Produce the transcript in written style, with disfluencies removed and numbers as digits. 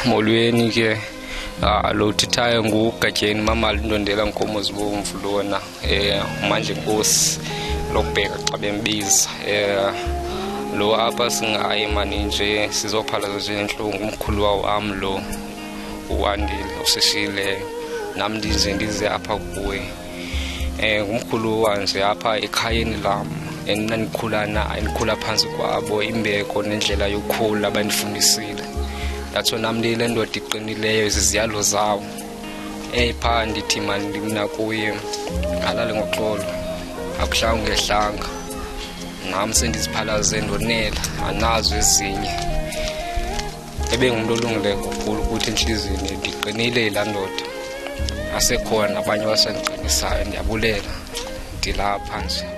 Molweni ke lo thithayo nguGatyeni Mamali Ndondela Nkomo Zibomvu lona manje Nkosi lokubheka xa bembiza lo apha singaye mani nje sizophalaza nje inhlungu umkhulu wami lo uwandile usishile nami ndize apha kuwe umkhulu wanje apha ekhayeni lam enikhula phansi kwabo imbeko nendlela yokukhula abanifundisile yatsho nami ndile ndoda iqinileyo iziziyalo zawo pha ndithi mani ndimna kuye alale ngoxolo akuhlanga ngehlanga nami sendiziphalaze ndonela anazo ezinye ngumuntu olungileyo kakhulu ukuthi enhliziyweni ndiqinile la ndoda asekhona abanye basendiqinisayo ndiyabulela ndilapha nje.